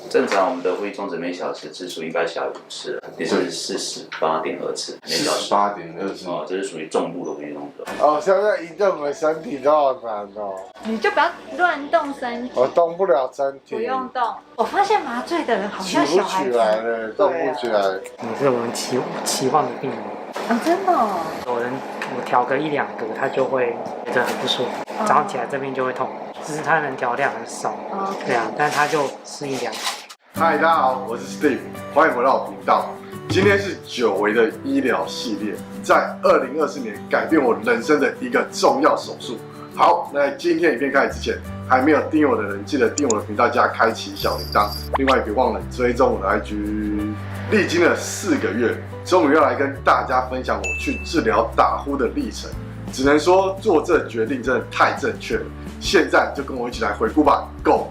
正常我们的呼吸中止每小时次数应该小于5次，也是48.2次每小时。48.2次。哦，这是属于重度的呼吸中止。哦，现在移动我身体都好难哦。你就不要乱动身体。我动不了身体。不用动。我发现麻醉的人好像小孩子。起不起来了，动不起来。你是我们期望的病人。啊，真的哦。有人我调个1-2个，他就会觉得很不舒服，早上起来这边就会痛，只是他能调量很少。对啊，但是他就适应良好。嗨，大家好，我是 Steve， 欢迎回到我频道。今天是久违的医疗系列，在2024年改变我人生的一个重要手术。好，那今天影片开始之前，还没有订阅我的人，记得订阅我的频道加开启小铃铛。另外，别忘了追踪我的 IG。历经了4个月，终于要来跟大家分享我去治疗打呼的历程。只能说做这决定真的太正确了。现在就跟我一起来回顾吧 ，Go！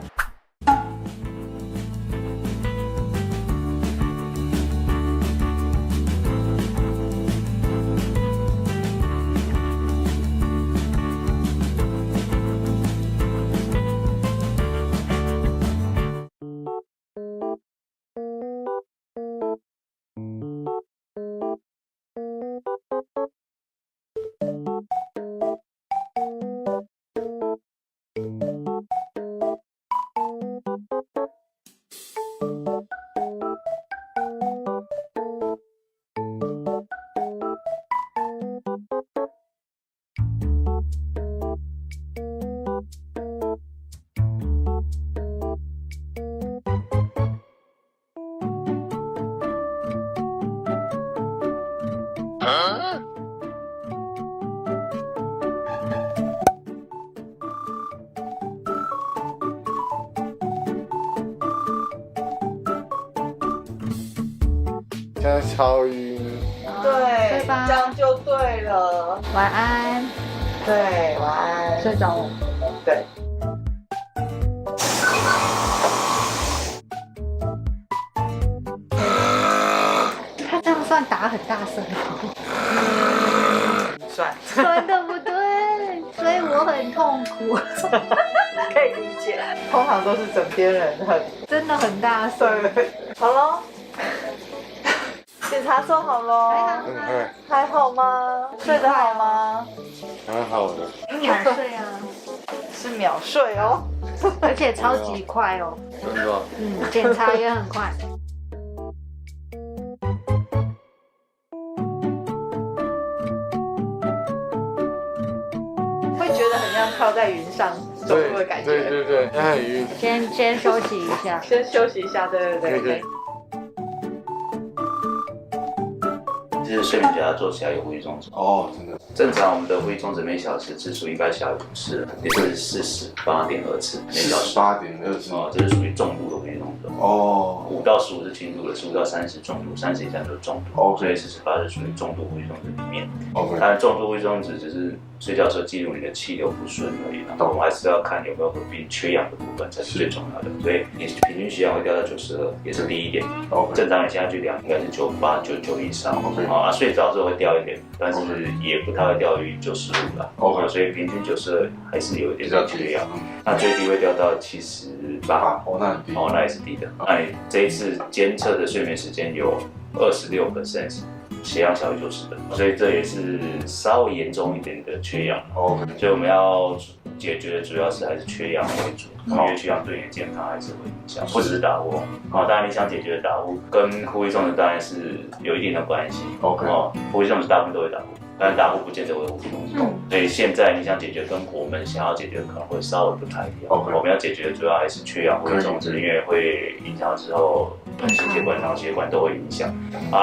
现在超晕，对吧？这样就对了。晚安。对，晚安。睡着了。对。他这样算打很大声吗？算对不对？所以我很痛苦。可以理解，通常都是枕边人真的很大声。对，好咯。检查做好咯。还好吗？睡得好吗？蛮好的。秒睡啊，是秒睡哦，而且超级快哦。真的。检查也很快。会觉得很像靠在云上走路的感觉。对，那很晕。先休息一下。先休息一下，对。其实睡眠觉要做起来有呼吸中止。哦，真的。正常我们的呼吸中止每小时次数应该小于5次，也是48.2次每小时。48.2次。哦，这是属于重度的呼吸中止。哦，5到15是轻度的，15到30是重度，30以下就是重度。哦，所以48是属于重度呼吸中止里面。OK。当然，重度呼吸中止只是睡觉时候记录你的气流不顺而已，我们还是要看有没有合并缺氧的部分才是最重要的。所以你平均血氧会掉到92，也是低一点。正常你现在去量应该是98、99以上。啊，睡着之后会掉一点，但是也不太会掉于95了。所以平均92还是有一点缺氧。那最低会掉到78。哦，那很低。哦，那也是低的。那你这一次监测的睡眠时间有26%。血氧小于90的，所以这也是稍微严重一点的缺氧。所以我们要解决的主要是还是缺氧为主，因为缺氧对你的健康还是会影响，不只是打呼。当然你想解决的打呼跟呼吸中止当然是有一定的关系。呼吸中止大部分都会打呼，但打呼不见得会呼吸中止。所以现在你想解决跟我们想要解决的可能会稍微不太一样。我们要解决的主要还是缺氧呼吸中止，因为会影响之后心血管、脑血管都会影响。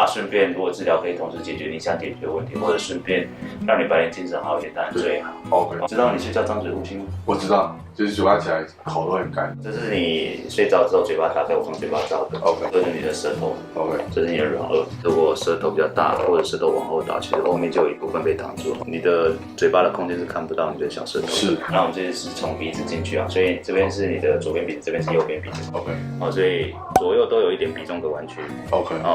顺便如果治疗可以同时解决你想解决的问题，或者顺便让你白天精神好一点，当然最好。知道你睡觉张嘴呼吸吗？我知道，就是嘴巴起来口都很干。这是你睡着之后嘴巴打开，我从嘴巴照的。这是你的舌头。这是你的软腭。如果舌头比较大，或者舌头往后倒，其实后面就有一部分被挡住了。你的嘴巴的空间是看不到你的小舌头。是。那我们这是从鼻子进去啊，所以这边是你的左边鼻子，这边是右边鼻子。所以左右都有一点鼻中隔弯曲。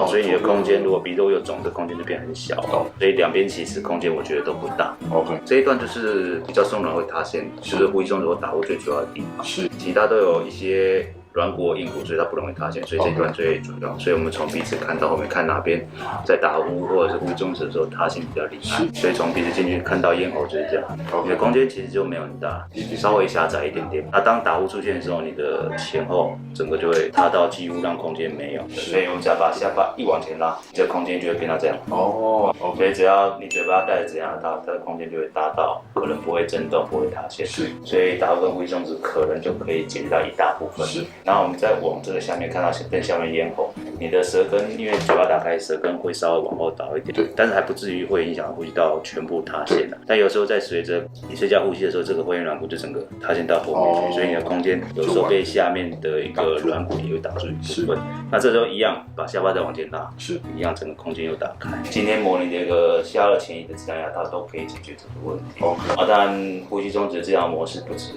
所以你的空间如果鼻窦有肿，这空间就变很小。所以两边其实空间我觉得都不大。这一段就是比较松软会塌陷，就是呼吸中如果打呼最主要的地方。是。其他都有一些软骨硬骨，所以它不容易塌陷，所以这一段最主要。所以我们从鼻子看到后面，看哪边在打呼或者是呼吸中止的时候塌陷比较厉害，所以从鼻子进去看到咽喉就是这样。你的空间其实就没有很大，稍微狭窄一点点。那当打呼出现的时候，你的前后整个就会塌到几乎让空间没有。所以我们只要把下巴一往前拉，这个空间就会变到这样。哦，所以只要你嘴巴带着这样的它的空间就会大到可能不会震动，不会塌陷。是，所以打呼跟呼吸中止可能就可以解决到一大部分。是，然后我们再往这个下面看到更下面咽喉，你的舌根因为嘴巴打开，舌根会稍微往后倒一点，但是还不至于会影响呼吸道全部塌陷的。但有时候在随着你睡觉呼吸的时候，这个会阴软骨就整个塌陷到后面去，所以你的空间有时候被下面的一个软骨也会挡住一部分。那这时候一样把下巴再往前拉，是一样整个空间又打开。今天模拟的一个下颚前移的治疗牙套都可以解决这个问题。当然呼吸中止的治疗模式不止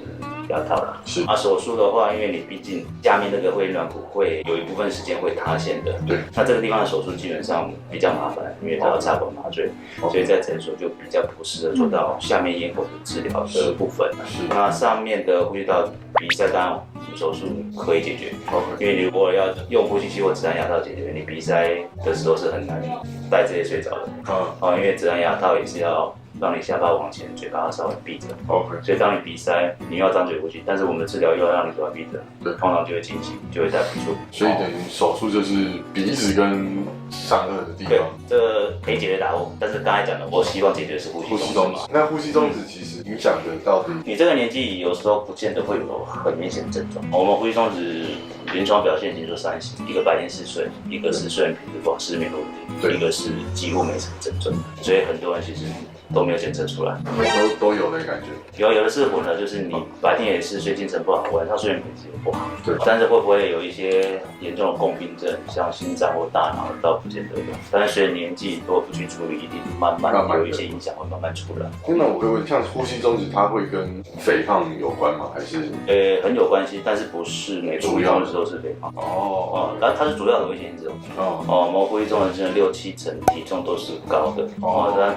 牙套啦。是手术的话，因为你毕竟下面那个会阴软骨会有一部分时间会塌陷的。对。那这个地方的手术基本上比较麻烦，因为它要插管麻醉，所以在诊所就比较不适合做到下面咽喉的治疗的部分。是。那上面的呼吸道鼻塞当然手术可以解决，因为你如果要用呼吸器或止鼾牙套解决，你鼻塞的时候是很难戴这些睡着的。因为止鼾牙套也是要让你下巴往前，嘴巴稍微闭着。所以当你鼻塞，你要张嘴呼吸，但是我们的治疗又要让你嘴巴闭着，通常就会进行，就会戴不住。所以等于手术就是鼻子跟上颚的地方。对，这可以解决打呼，但是刚才讲的，我希望解决的是呼吸中止嘛。那呼吸中止其实影响的到底？你这个年纪有时候不见得会有很明显的症状。我们呼吸中止临床表现已经说3型，一个白天嗜睡，一个是睡眠品质不好，失眠的问题，一个是几乎没什么症状，所以很多人其实都没有检测出来，都有的感觉。有的是混了，就是你白天也是睡精神不好，晚上睡眠品质也不好。对。但是会不会有一些严重的共病症，像心脏或大脑，倒不见得有。但是随着年纪，如果不去处理，一定慢慢有一些影响会慢慢出来。那我会问，像呼吸中止，它会跟肥胖有关吗？还是？很有关系，但是不是每个呼吸中止都是肥胖。它是主要的危险因子。我们呼吸中止真的6-7成体重都是高的。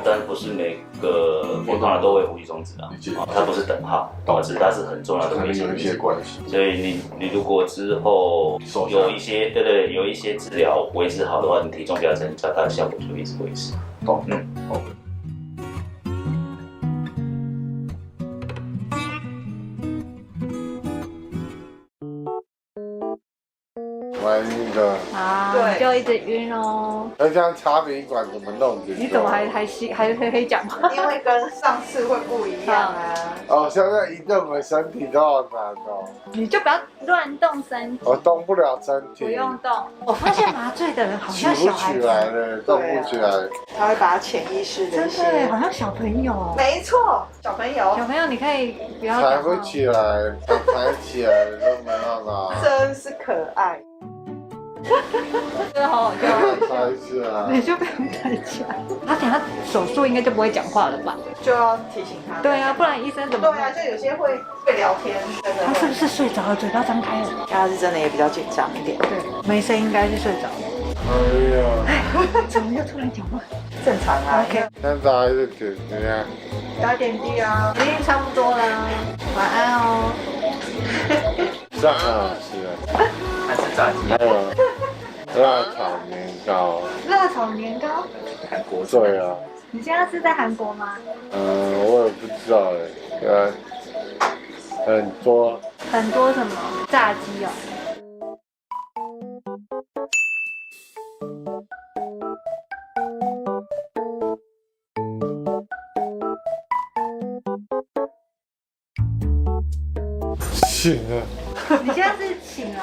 但不是每个肥胖的都会呼吸中止啊。它不是等号，只是它是很重要的危险因子。所以你如果之后有一些有一些治疗维持好的话，你体重不要增加，它的效果就会一直维持。蛮晕的对，就一直晕哦。那这样插鼻管怎么弄？你怎么还可以讲话？因为跟上次会不一样啊。现在移动我身体都好难哦。你就不要乱动身体。我动不了身体。不用动。我发现麻醉的人好像小孩子。起不起来了，动不起来。他会把他潜意识的一些。真的，好像小朋友。没错，小朋友。小朋友，你可以不要。抬不起来，抬起来了都没办法。真是可爱。真的好好笑。抬起来。你就不用抬起来。他等下手术应该就不会讲话了吧？就要提醒他。对啊，不然医生怎么？对啊，就有些会聊天。他是不是睡着了？嘴巴张开了？他是真的也比较紧张一点。对，没声应该是睡着了。哎呀，怎么又突然讲话？正常啊。OK。现在还是怎样？打点滴啊。已经差不多了，晚安哦。这样很好吃啊。还是炸鸡？还有辣炒年糕。辣炒年糕？韩国。对啊。你现在是在韩国吗？我也不知道哎。很多。很多什么？炸鸡哦。醒了。你现在是醒了？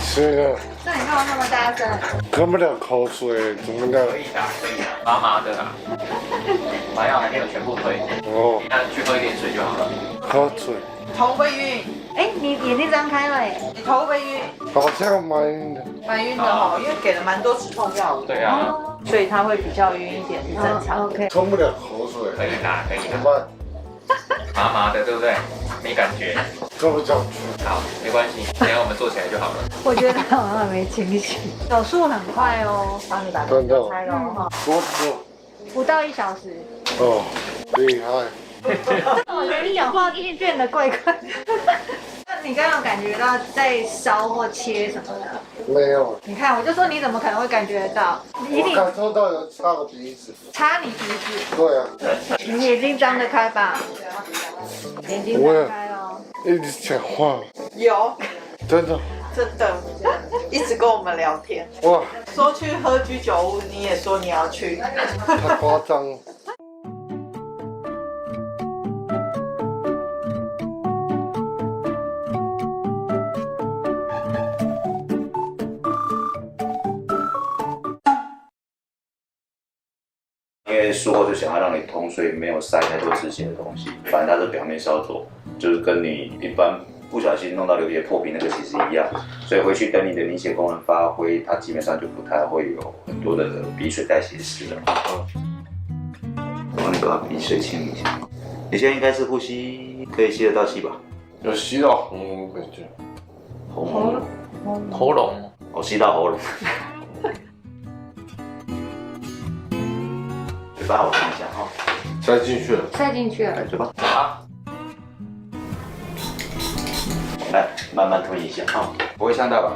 醒了。那你干嘛那么大声？喝不了口水，怎么的？可以的，麻麻的啦，麻药还没有全部退，你看去喝一点水就好了。喝水。头会晕。哎，你眼睛张开了哎。你头会晕。好像蛮晕的。蛮晕的哈，因为给了蛮多止痛药的。对啊，所以他会比较晕一点是正常。OK。冲不了口水。可以啦，可以怎啦。么？麻麻的，对不对？没感觉。喝不下去。好，没关系，等下我们做起来就好了。我觉得他好像没清醒。手术很快哦，帮你把这个拆了。多久？不到1小时。哦，厉害。我觉得你讲话一变得怪怪。那你刚刚有感觉到在烧或切什么的？没有，你看，我就说你怎么可能会感觉得到？一定感受到有插了鼻子。插你鼻子。对啊，你眼睛张得开吧？眼睛张开哦。一直讲话，有，真的真的，一直跟我们聊天，哇，说去喝居酒屋，你也说你要去。太夸张了。因为术后就想要让你通，所以没有塞太多止血的东西，反正它是表面烧灼，就是跟你一般不小心弄到流血破皮那个其实一样，所以回去等你的凝血功能发挥，它基本上就不太会有很多的鼻水代谢失了。帮你把鼻水清一下，你现在应该是呼吸可以吸得到气吧？有吸到红感觉，喉咙，我吸到喉咙。嘴巴我看一下哈，塞进去了。塞进去了。嘴巴，啊，来慢慢吞一下哈，不会呛到吧？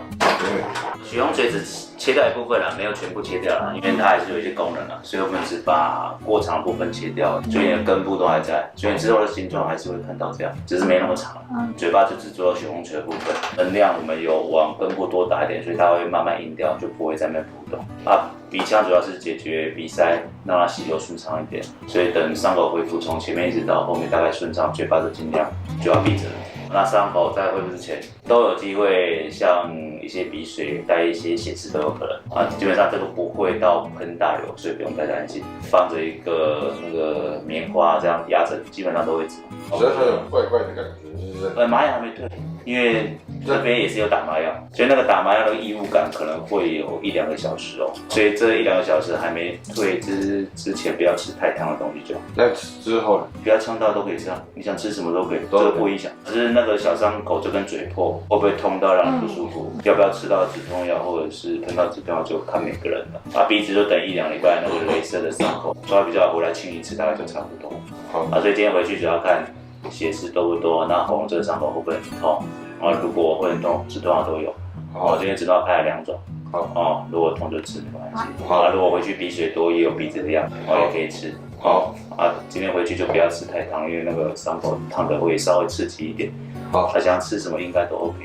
血红垂直切掉一部分了，没有全部切掉了，因为它还是有一些功能了，所以我们只把过长的部分切掉，所以你的根部都还在，所以之后的形状还是会看到这样，只是没那么长了。嘴巴就只做到血红垂的部分，能量我们有往根部多打一点，所以它会慢慢硬掉，就不会在那边浮动。啊，鼻腔主要是解决鼻塞，让它吸流顺畅一点，所以等伤口恢复，从前面一直到后面大概顺畅，嘴巴就尽量就要闭着。那伤口在恢复之前都有机会像一些鼻水带一些血丝都有可能啊，基本上这个不会到喷大流，所以不用太担心。放着一个那个棉花这样压着，基本上都会止。只是它有怪怪的感觉，是不是？麻药还没退，因为这边也是有打麻药，所以那个打麻药的异物感可能会有1-2个小时哦，所以这1-2个小时还没退之前不要吃太烫的东西就好。那之后呢？不要呛到都可以吃啊，你想吃什么都可以，这个不影响。只是那个小伤口就跟嘴破，会不会痛到让人不舒服？要不要吃到止痛药或者是喷到止痛药就看每个人了。啊，鼻子就等1-2礼拜那个雷射的伤口，抓比较好回来清一次大概就差不多。好，啊，所以今天回去主要看血丝多不多，那喉咙这个伤口会不会很痛？啊，如果会很痛，止痛药都有。好，今天止痛药开了2种。好哦，如果痛就吃没关系。好，如果回去鼻水多也有鼻子的药，哦也可以吃。好啊，今天回去就不要吃太烫，因为那个伤口烫的会稍微刺激一点。好，他想吃什么应该都 OK。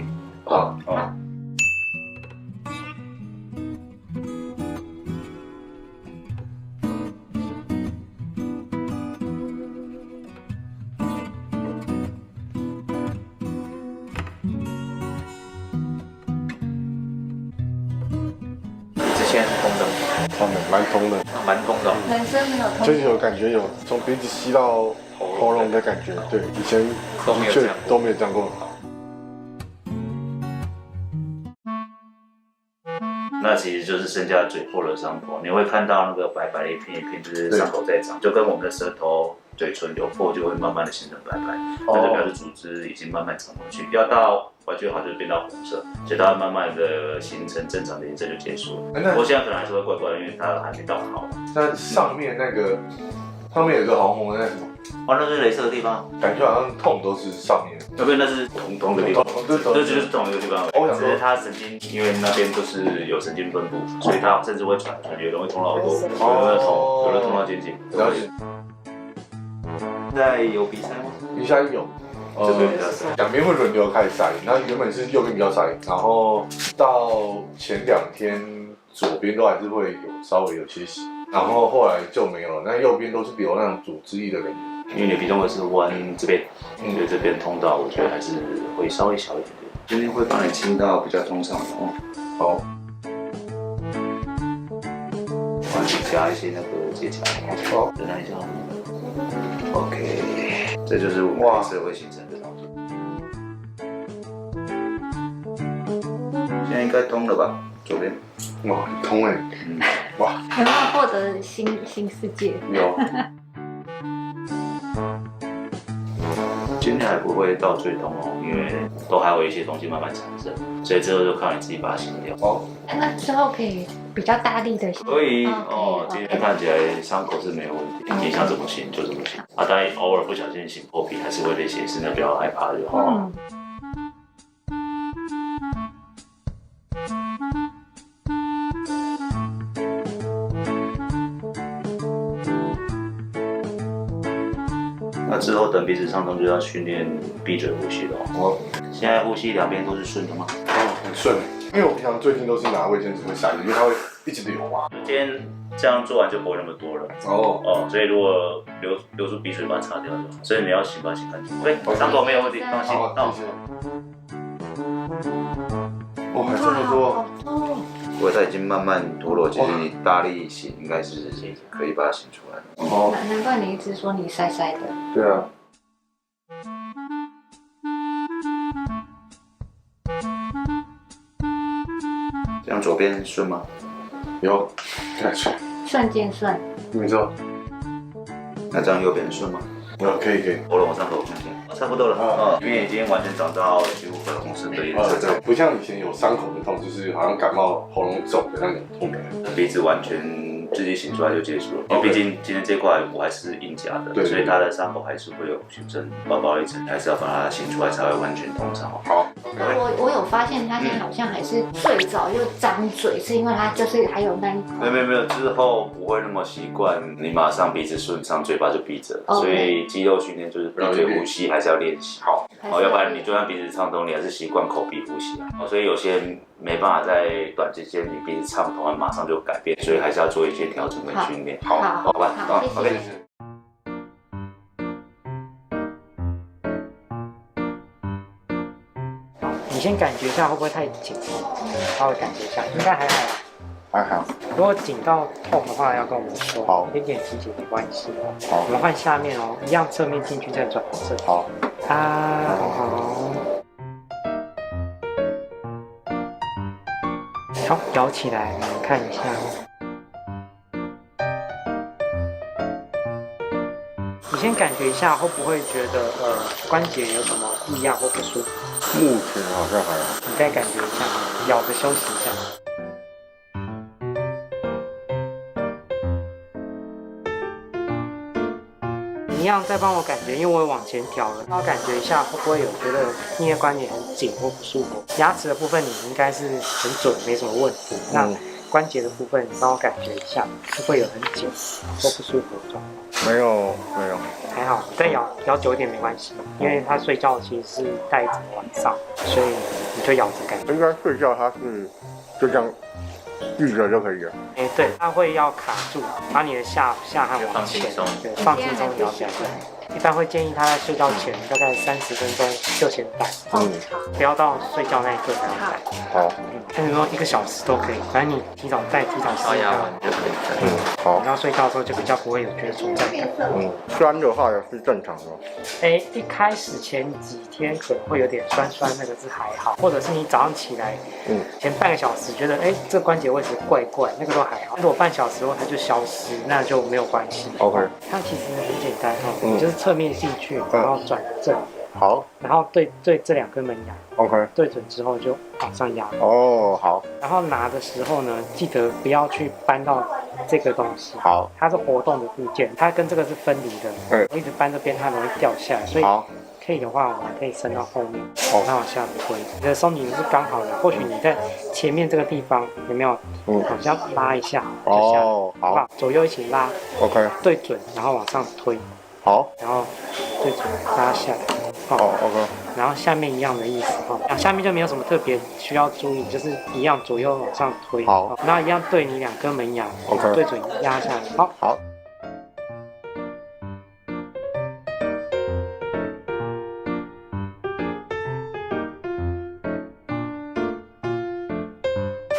好，之前是通的，通的，蛮通的，蛮通的哦。人生没有痛。就是有感觉有从鼻子吸到喉咙的感觉，对，以前都没有这样过都没有这样过。那其实就是剩下嘴破的伤口，你会看到那个白白的一片一片，就是伤口在长，就跟我们的舌头、嘴唇有破，就会慢慢的形成白白，那就表示组织已经慢慢长回去，要到完全好就变到红色，所以它会慢慢的形成正常的颜色就结束了。不过现在可能还是会怪怪的，因为它还没到好。那上面那个上面有个红红的那什么，哦，那是雷射的地方，感觉好像痛都是上面。那边那是同一个地方，对这就是同一个地方。我想说只是它神经，因为那边都是有神经分布，所以它甚至会传，有人会痛到耳朵，有人会痛，有人痛到肩颈。了解。现在有比赛吗？鼻塞有，这边比较少。两边会轮流开始塞，那原本是右边比较塞，然后到前2天左边都还是会有稍微有些血，然后后来就没有了，那右边都是有那种组织液的感觉。因为你鼻动会是弯这边，所以这边通道我觉得还是会稍微小一点点。这边会帮你清到比较通畅的哦。好，帮你加一些那个结痂。好，忍耐一下。OK， 这就是我们黑色会形成的东西。现在应该通了吧？左边。哇，很通哎，哇，有没有获得新世界？有。今天还不会到最痛哦，因为都还有一些东西慢慢产生，所以之后就靠你自己把它清掉。好，那之后可以比较大力的。可以哦，今天看起来伤口是没有问题，你想怎么清就怎么清。啊，当然偶尔不小心擤破皮还是会流血，是那不要害怕就好。那之后等鼻子畅通就要训练闭嘴呼吸了。哦，现在呼吸两边都是顺的吗？很顺，因为我平常最近都是拿卫生纸会塞着，因为它会一直流嘛。今天这样做完就不会那么多了。哦，所以如果流出鼻水，把它擦掉就好。所以你要洗干净。OK， 伤口没有问题，放心。好，谢谢。哇，还这么多。如果它已经慢慢脱落，其实你大力擤应该是可以把它擤出来的。哦，难怪你一直说你塞塞的。对啊。这样左边顺吗？有，再去。瞬间顺。没错。那这样右边顺吗？可以。喉咙往上口看看，差不多了。因为已经完全长到几乎粉红色的颜色。对，不像以前有伤口的痛，就是好像感冒喉咙肿的那种痛感。鼻子完全自己擤出来就结束了，因为毕竟今天这块我还是硬夹的，对，所以它的伤口还是会有血症薄薄一层，还是要把它擤出来才会完全通畅。好，我有发现他现在好像还是最早就张嘴，是因为他就是还有那一口。没有，之后不会那么习惯，你马上鼻子顺畅，嘴巴就闭着，所以肌肉训练就是闭嘴呼吸还是要练习。好，要不然你就算鼻子畅通，你还是习惯口闭呼吸啊。所以有些人没办法在短时间你鼻子畅通，马上就改变，所以还是要做一些调整跟训练。好吧，OK。你先感觉一下会不会太紧，稍微感觉一下，应该还好。还好。如果紧到痛的话，要跟我们说。好。一点体检没关系。好。我们换下面哦，一样侧面进去再转正。好。好，摇起来，我们看一下。你先感觉一下，会不会觉得关节有什么异样或不舒服？目前好像还好。你再感觉一下，咬着休息一下。你一样再帮我感觉，因为我也往前调了，帮我感觉一下会不会有觉得颞叶关节很紧或不舒服？牙齿的部分你应该是很准，没什么问题。那关节的部分，你帮我感觉一下，会不会有很紧或不舒服的状况？没有，还好，再咬久一点没关系，因为他睡觉其实是带一整个晚上，所以你就咬着感觉。应该睡觉他是就这样闭着就可以了。对，它会要卡住，把你的下颌往前，对，放轻松咬起来。一般会建议他在睡觉前大概30分钟就先戴，不要到睡觉那一刻才要戴。好，那你说1个小时都可以，反正你提早戴，提早刷牙完就可以。好。然后睡觉的时候就比较不会有觉得存在感。酸的话也是正常的。一开始前几天可能会有点酸，那个是还好，或者是你早上起来，前半个小时觉得这关节位置怪怪，那个都还好。如果半小时后它就消失，那就没有关系。OK， 它其实很简单就是侧面进去，然后转正。好，然后对这2根门牙 ，OK， 对准之后就往上压。哦，好。然后拿的时候呢，记得不要去搬到这个东西。好，它是活动的部件，它跟这个是分离的。我一直搬这边，它容易掉下来，所以可以的话，我们可以伸到后面，然后往下推。你的松紧是刚好的，或许你在前面这个地方有没有？好像拉一下就下来，好不好？左右一起拉 ，OK， 对准，然后往上推。好，然后对准拉下来。OK， 然后下面一样的意思下面就没有什么特别需要注意，就是一样左右往上推。好，然后一样对你2根门牙 ，OK， 对准压下来。好。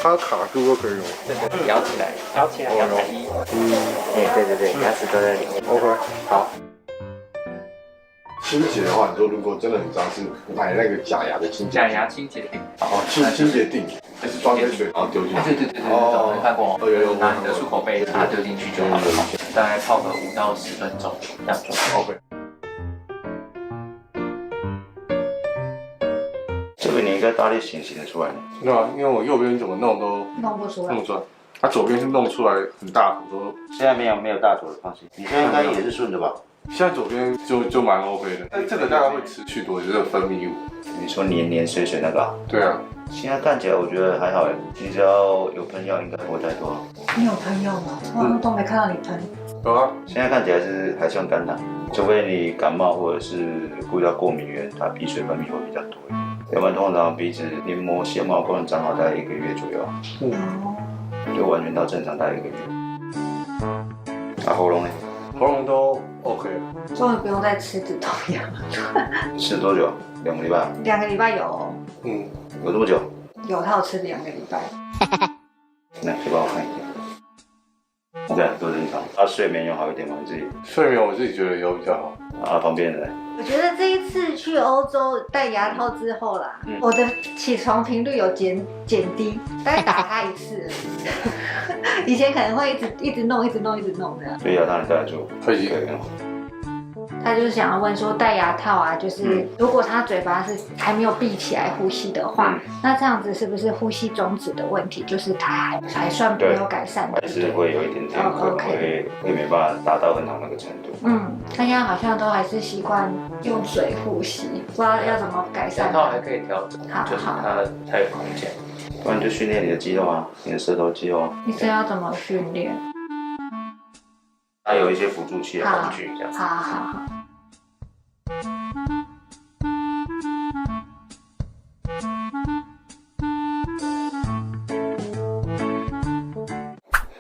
它卡住就可以了。对，摇起来，摇起来。对，牙齿都在里面。 OK， 好。清洁的话，你说如果真的很脏，是买那个假牙的清洁。假牙清洁定。清洁定，就是装在水然后丢进去。对，有看过。有。拿你的漱口杯把它丢进去就好了。大概泡个5到10分钟，这样就好。 OK。这个你应该大力擤得出来。对啊，因为我右边怎么弄都弄不出来。它左边是弄出来很大坨，说现在没有大坨的，放心。你现在应该也是顺的吧？现在左边就蛮 OK 的，但这个大概会持续多久？这个分泌物？你说黏水那个？对啊。现在看起来我觉得还好你只要有喷药应该不会太多。你有喷药吗？我都没看到你喷。有啊，现在看起来是还算干的，除非你感冒或者是遇到过敏源，它鼻水分泌会比较多一点。要不然通常鼻子黏膜纤毛功能长好大概1个月左右，就完全到正常大概1个月。喉咙呢？喉咙都 OK。终于不用再吃止痛药。吃多久？2个礼拜。2个礼拜有哦。有这么久？有，他有吃2个礼拜。那可以帮我看一下。对，都正常。睡眠有好一点吗？你自己？睡眠我自己觉得有比较好。旁边的人。我觉得这一次去欧洲戴牙套之后啦，我的起床频率有减低，大概打他1次而已。以前可能会一直弄这样。所以牙套你戴得住？可以。他就是想要问说，戴牙套啊，就是如果他嘴巴是还没有闭起来呼吸的话，那这样子是不是呼吸中止的问题，就是他还算没有改善的？还是会有一点点，可能会没办法达到很好那个程度。他现在好像都还是习惯用嘴呼吸，不知道要怎么改善。牙套还可以调整，就是它有空间。不然你就训练你的肌肉啊，你的舌头肌肉。你这要怎么训练？它有一些辅助器的工具，这样。好。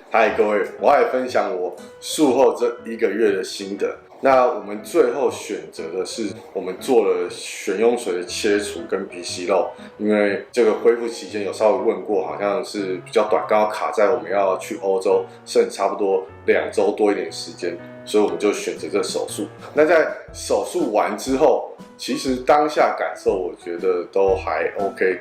嗨，各位，我来分享我术后这1个月的心得。那我们最后选择的是，我们做了悬雍垂的切除跟鼻息肉，因为这个恢复期间有稍微问过，好像是比较短，刚好卡在我们要去欧洲，剩差不多2周多一点时间，所以我们就选择这手术。那在手术完之后，其实当下感受我觉得都还 OK。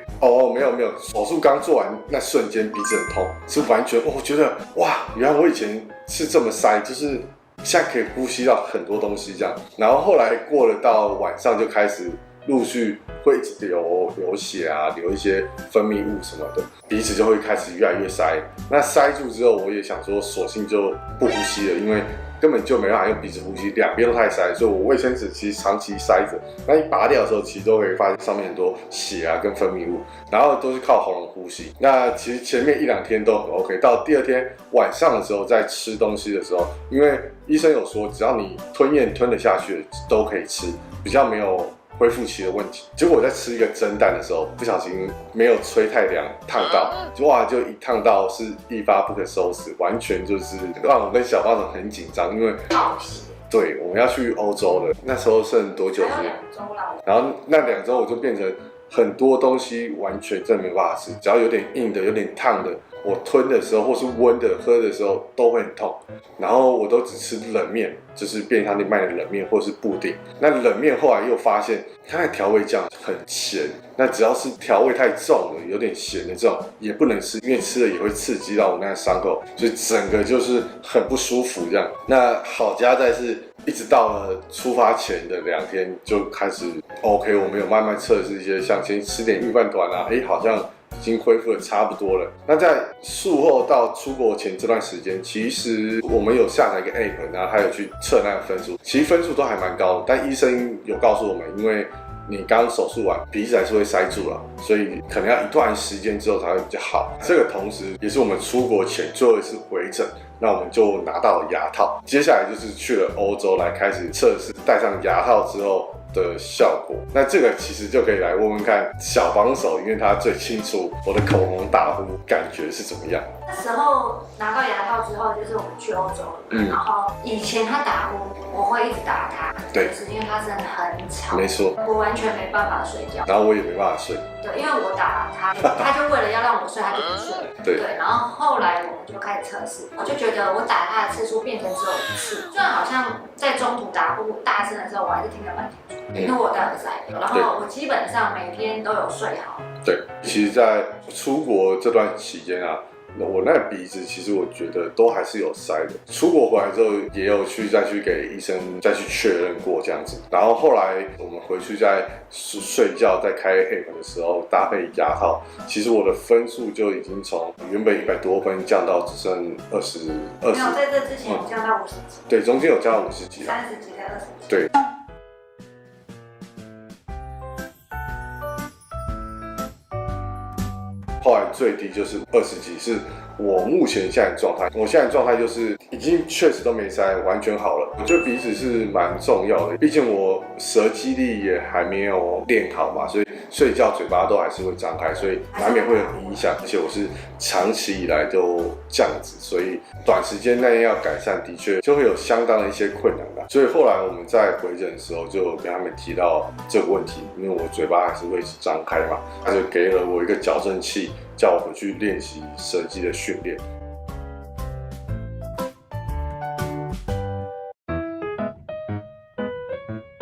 没有，手术刚做完那瞬间鼻子很痛，是完全我觉得哇，原来我以前是这么塞，就是现在可以呼吸到很多东西这样。然后后来过了到晚上就开始陆续会一直流血啊，流一些分泌物什么的，鼻子就会开始越来越塞。那塞住之后，我也想说索性就不呼吸了，因为根本就没办法用鼻子呼吸，两边都太塞，所以我卫生纸其实长期塞着。那一拔掉的时候，其实都可以发现上面很多血啊跟分泌物，然后都是靠喉咙呼吸。那其实前面1-2天都很 OK， 到第2天晚上的时候在吃东西的时候，因为医生有说只要你吞咽吞得下去都可以吃，比较没有恢复期的问题。结果我在吃一个蒸蛋的时候，不小心没有吹太凉，烫到，哇，就一烫到是一发不可收拾，完全就是让我跟小巴掌很紧张，因为对我们要去欧洲了，那时候剩多久时间？然后那2周我就变成很多东西完全真的没办法吃，只要有点硬的、有点烫的，我吞的时候或是温的喝的时候都会很痛。然后我都只吃冷面，就是便利商店卖的冷面或是布丁。那冷面后来又发现它的调味酱很咸，那只要是调味太重了，有点咸的这种也不能吃，因为吃了也会刺激到我那个伤口，所以整个就是很不舒服这样。那好家在是一直到了出发前的2天就开始 OK， 我们有慢慢测试一些，像先吃点预饭团啊，好像已经恢复的差不多了。那在术后到出国前这段时间，其实我们有下载一个 app， 然后他有去测那个分数，其实分数都还蛮高的。但医生有告诉我们，因为你刚手术完，鼻子还是会塞住了，所以可能要一段时间之后才会比较好。这个同时也是我们出国前最后一次回诊，那我们就拿到了牙套。接下来就是去了欧洲来开始测试戴上牙套之后的效果。那这个其实就可以来问问看小帮手，因为他最清楚我的口红打呼感觉是怎么样。那时候拿到牙套之后，就是我们去欧洲了，然后以前他打呼，我会一直打他，对，就是因为他真的很吵，没错，我完全没办法睡觉，然后我也没办法睡，对，因为我打他，他就为了要让我睡，他就不睡，对，然后后来我们就开始测试，我就觉得我打他的次数变成只有1次，虽然好像在中途打呼大声的时候，我还是听得蛮清楚，因为我戴耳塞，然后我基本上每天都有睡好。对，其实在出国这段期间啊，我那个鼻子其实我觉得都还是有塞的。出国回来之后也有再去给医生再去确认过这样子。然后后来我们回去在睡觉在开 app 的时候搭配牙套，其实我的分数就已经从原本100多分降到只剩20。没有，在这之前有降到50几。对，中间有降到50几。30几才20几。对。后来最低就是20几，是我目前现在的状态。我现在的状态就是已经确实都没塞，完全好了。我觉得鼻子是蛮重要的，毕竟我舌肌力也还没有练好嘛，所以睡觉嘴巴都还是会张开，所以难免会有影响。而且我是长期以来都这样子，所以短时间内要改善，的确就会有相当的一些困难啦。所以后来我们在回诊的时候，就跟他们提到这个问题，因为我嘴巴还是会一直张开嘛，他就给了我一个矫正器，叫我回去练习舌肌的训练。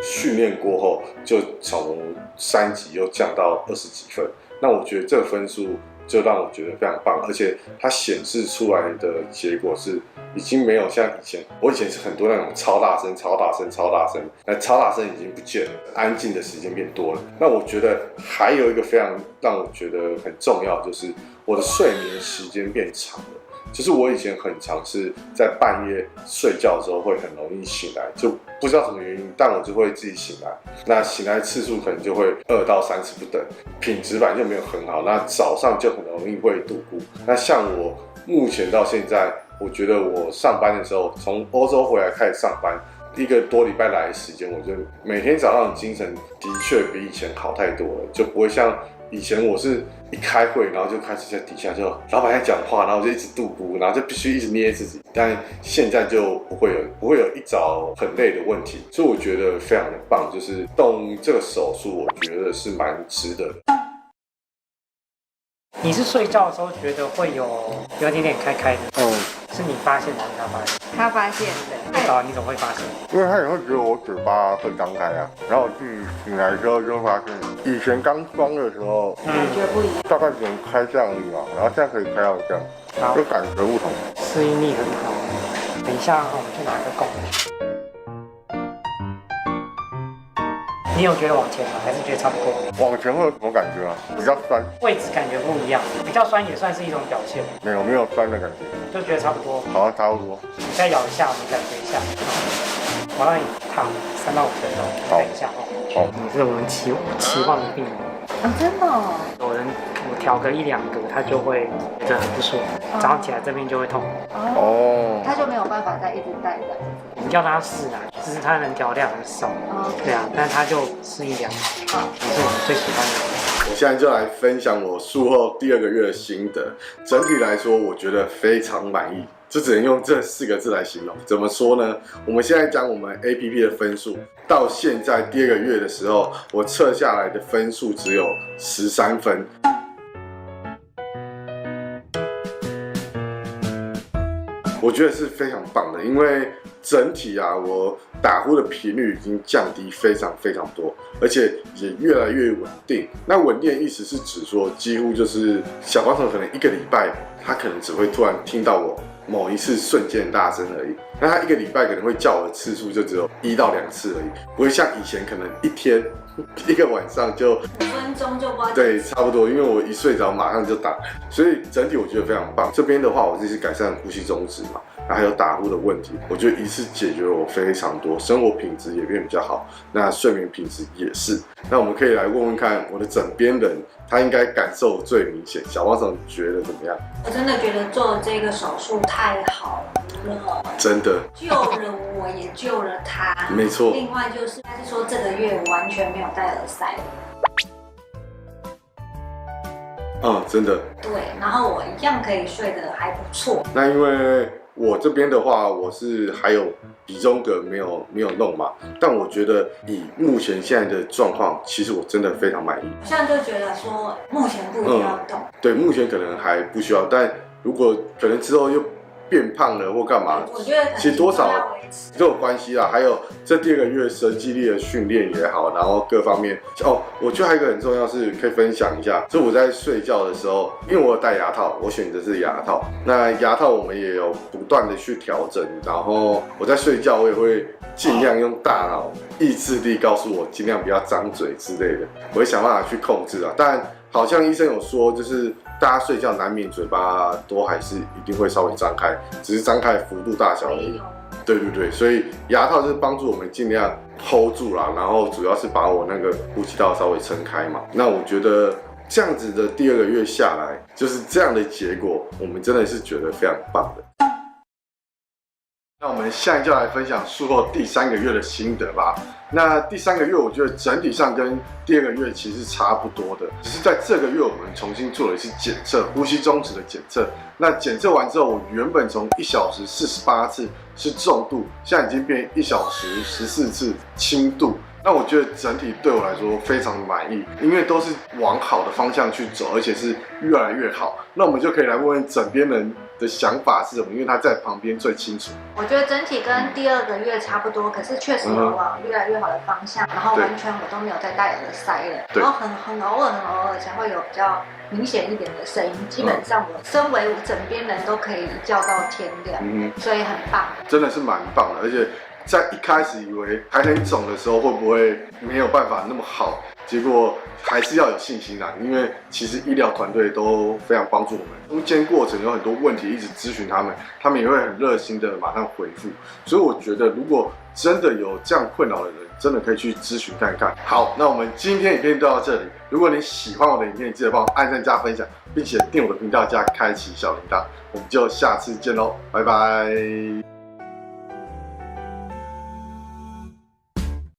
训练过后，就从3级又降到20几分。那我觉得这个分数就让我觉得非常棒，而且它显示出来的结果是已经没有像以前，我以前是很多那种超大声、超大声、超大声，那超大声已经不见了，安静的时间变多了。那我觉得还有一个非常让我觉得很重要，就是我的睡眠时间变长了。就是我以前很常是在半夜睡觉的时候会很容易醒来，就不知道什么原因，但我就会自己醒来。那醒来次数可能就会2到3次不等，品质本来就没有很好。那早上就很容易会度孤。那像我目前到现在，我觉得我上班的时候，从欧洲回来开始上班，1个多礼拜来的时间，我觉得每天早上的精神的确比以前好太多了，就不会像以前我是一开会，然后就开始在底下就老板在讲话，然后我就一直度孤，然后就必须一直捏自己。但现在就不会有一早很累的问题，所以我觉得非常的棒，就是动这个手术，我觉得是蛮值得的。你是睡觉的时候觉得会有点开开的？是你发现还是他发现？他发现最早你怎么会发现？因为他也会觉得我嘴巴会张开啊，然后我自己醒来之后就发现，以前刚装的时候，感觉不一样，大概只能开这样而已嘛，然后现在可以开到这样，就感觉不同，适应力很好。等一下我们去拿个供。你有觉得往前吗？还是觉得差不多？往前会有什么感觉啊？比较酸，位置感觉不一样，比较酸也算是一种表现。没有酸的感觉，就觉得差不多。好像差不多。你再咬一下，我们感觉一下。我让你躺3到5分钟，等一下哦。好，你是我们期望的病人。真的哦。有人我调个1、2个，他就会觉得很不舒服，早上起来这边就会痛。他就没有办法再一直戴着。你叫他试啊，只是他能调量很少。对啊，但他就适应良好。你是我们最喜欢的。我现在就来分享我术后第2个月的心得。整体来说，我觉得非常满意，就只能用这4个字来形容。怎么说呢？我们现在讲我们 APP 的分数，到现在第2个月的时候，我测下来的分数只有13分。我觉得是非常棒的，因为整体啊，我打呼的频率已经降低非常非常多，而且也越来越稳定。那稳定的意思是指说，几乎就是小光头可能1个礼拜，他可能只会突然听到我某一次瞬间很大声而已。那他1个礼拜可能会叫我的次数就只有1到2次而已，不会像以前可能1天1个晚上就5分钟就不对，差不多，因为我一睡着马上就打，所以整体我觉得非常棒。这边的话，我这是改善呼吸中止嘛，还有打呼的问题，我觉得一次解决我非常多，生活品质也变比较好，那睡眠品质也是。那我们可以来问问看我的枕边人，他应该感受最明显。小汪总觉得怎么样？我真的觉得做这个手术太好了，真的救了我，也救了他。没错。另外就是他是说这个月完全没有戴耳塞。真的。对，然后我一样可以睡得还不错。那因为我这边的话，我是还有鼻中隔没有弄嘛，但我觉得以目前现在的状况，其实我真的非常满意。这样就觉得说目前不需要动。对，目前可能还不需要，但如果可能之后又变胖了或干嘛，我觉得其实多少都有关系啦。还有这第2个月舌肌力的训练也好，然后各方面我觉得还有一个很重要是可以分享一下，就我在睡觉的时候，因为我有戴牙套，我选择是牙套。那牙套我们也有不断的去调整，然后我在睡觉我也会尽量用大脑意志力告诉我尽量不要张嘴之类的，我会想办法去控制啊。但好像医生有说，就是大家睡觉难免嘴巴都还是一定会稍微张开，只是张开的幅度大小而已。对对对，所以牙套就是帮助我们尽量 hold 住啦，然后主要是把我那个呼吸道稍微撑开嘛。那我觉得这样子的第2个月下来，就是这样的结果，我们真的是觉得非常棒的。那我们下一就来分享术后第3个月的心得吧。那第3个月，我觉得整体上跟第2个月其实差不多的，只是在这个月我们重新做了一次检测，呼吸中止的检测。那检测完之后，我原本从1小时48次是重度，现在已经变1小时14次轻度。那我觉得整体对我来说非常满意，因为都是往好的方向去走，而且是越来越好。那我们就可以来问问枕边人的想法是什么，因为他在旁边最清楚。我觉得整体跟第2个月差不多，可是确实有往越来越好的方向，然后完全我都没有再戴耳塞了，然后很偶尔才会有比较明显一点的声音。基本上我身为枕边人都可以一觉到天亮，所以很棒，真的是蛮棒的，而且。在一开始以为还很肿的时候，会不会没有办法那么好？结果还是要有信心啦，因为其实医疗团队都非常帮助我们。中间过程有很多问题，一直咨询他们，他们也会很热心的马上回复。所以我觉得，如果真的有这样困扰的人，真的可以去咨询看看。好，那我们今天影片就到这里。如果你喜欢我的影片，记得帮我按赞加分享，并且订我的频道加开启小铃铛。我们就下次见喽，拜拜。